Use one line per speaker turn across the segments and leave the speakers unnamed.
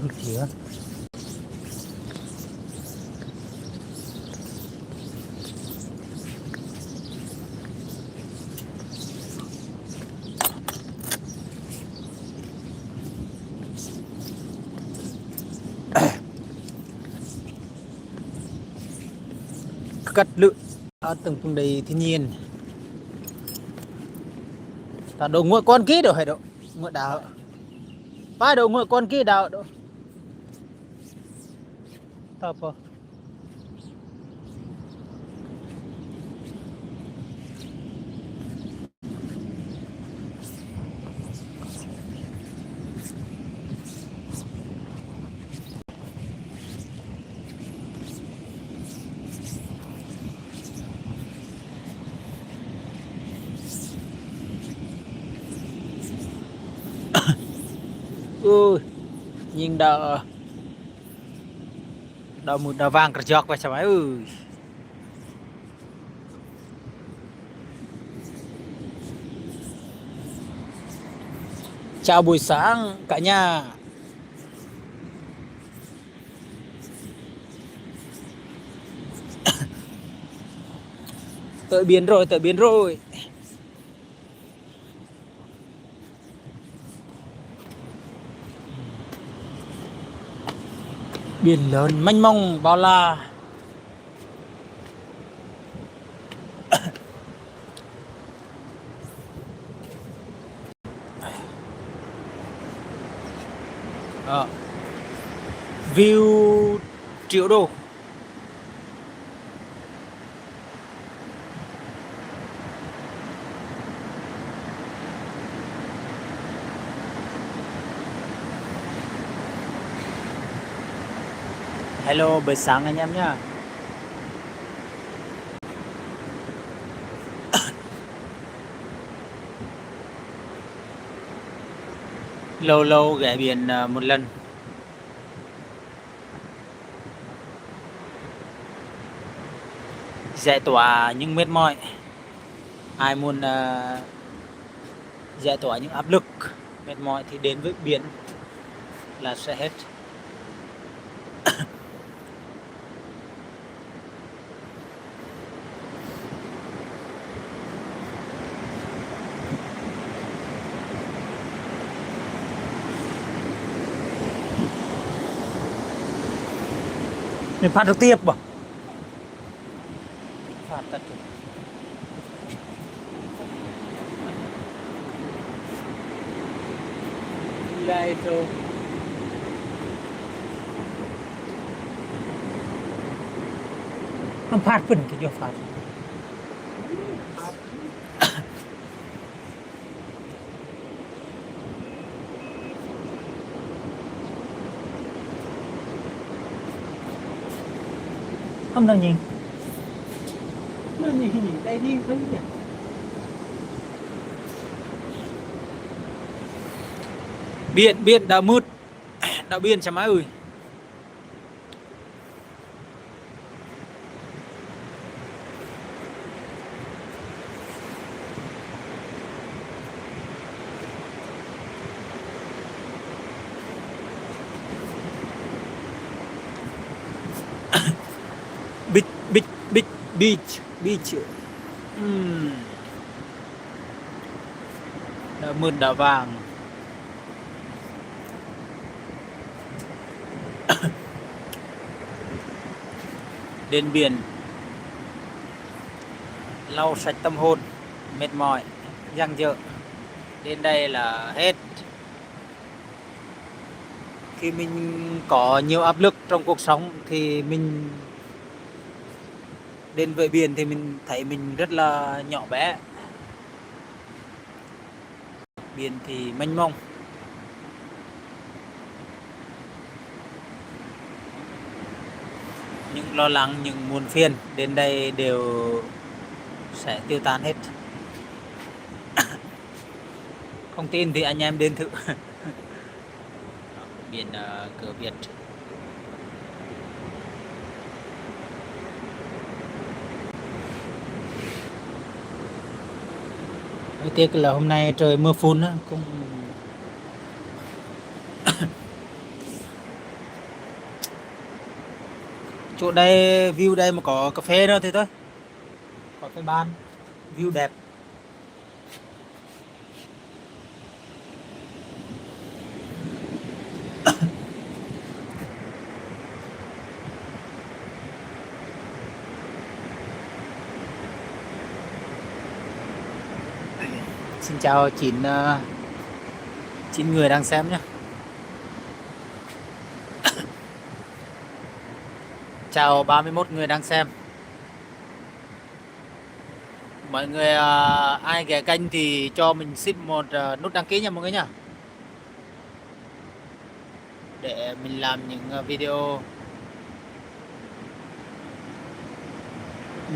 Cái kia cắt lự ở từng vùng đầy thiên nhiên ta đồ ngựa con kia đâu hay đâu ngựa đào ba đồ ngựa con kia đào đâu tập à ui nhìn đào đào một đào vàng cờ giọt vậy sao ấy ui chào buổi sáng cả nhà. Tới biển rồi, tới biển rồi. Biển lớn mênh mông bao la. View triệu đô. Hello buổi sáng anh em nhá. Lâu lâu ghé biển một lần. Giải tỏa những mệt mỏi. Ai muốn giải tỏa những áp lực mệt mỏi thì đến với biển là sẽ hết. Mình phát được tiếp bảo. Phát tất cả. Lại rồi. Không phát phần cái phát. Không đâu nhìn. Nó nhìn đây đi thấy nhỉ. Biển đã mướt. Đã biển chả má ơi. Beach. Đã mượt đã vàng. Đến biển lau sạch tâm hồn, mệt mỏi, dang dở. Đến đây là hết. Khi mình có nhiều áp lực trong cuộc sống thì mình đến với biển thì mình thấy mình rất là nhỏ bé. Biển thì mênh mông. Những lo lắng, những muộn phiền đến đây đều sẽ tiêu tan hết. Không tin thì anh em đến thử. Biển cửa Việt. Thời tiết là hôm nay trời mưa phùn cũng Chỗ đây view đây mà có cà phê nữa thì thôi. Có cái ban view đẹp. Xin chào 9 người đang xem nhé. Chào 31 người đang xem. Mọi người ai ghé kênh thì cho mình xin một nút đăng ký nha mọi người nhá. Để mình làm những video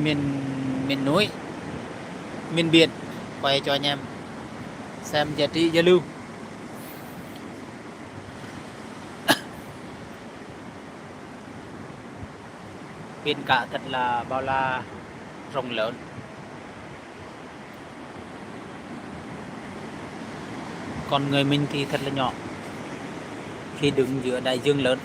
miền núi, miền biển quay cho anh em xem giá trị giao lưu. Biển cả thật là bao la rộng lớn. Còn người mình thì thật là nhỏ khi đứng giữa đại dương lớn.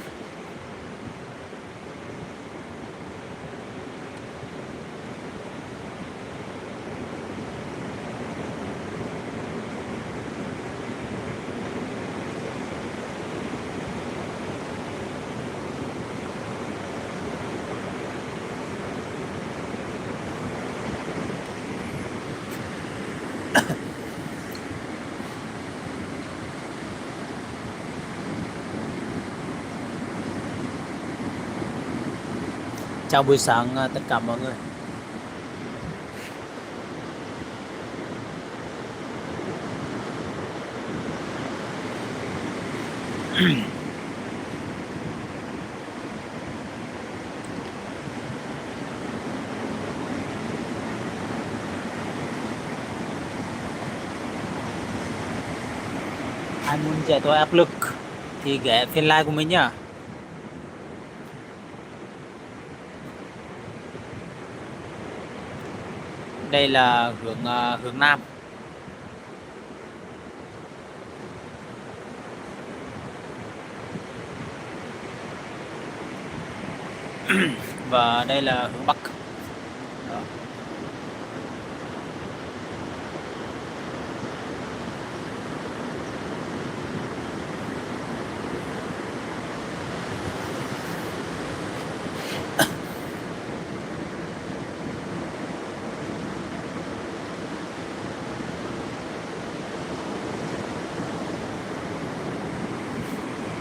Chào buổi sáng tất cả mọi người. Ai muốn giải tỏa áp lực thì ghé phiên live của mình nhá. Đây là hướng nam. Và đây là hướng bắc. Đó.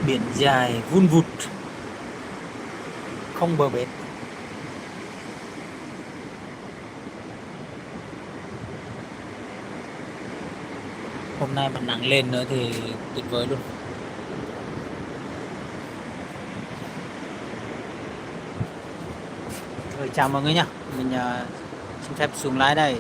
Biển dài vun vụt không bờ bến. Hôm nay mà nắng lên nữa thì tuyệt vời luôn. Rồi chào mọi người nhá. Mình xin phép xuống lái đây.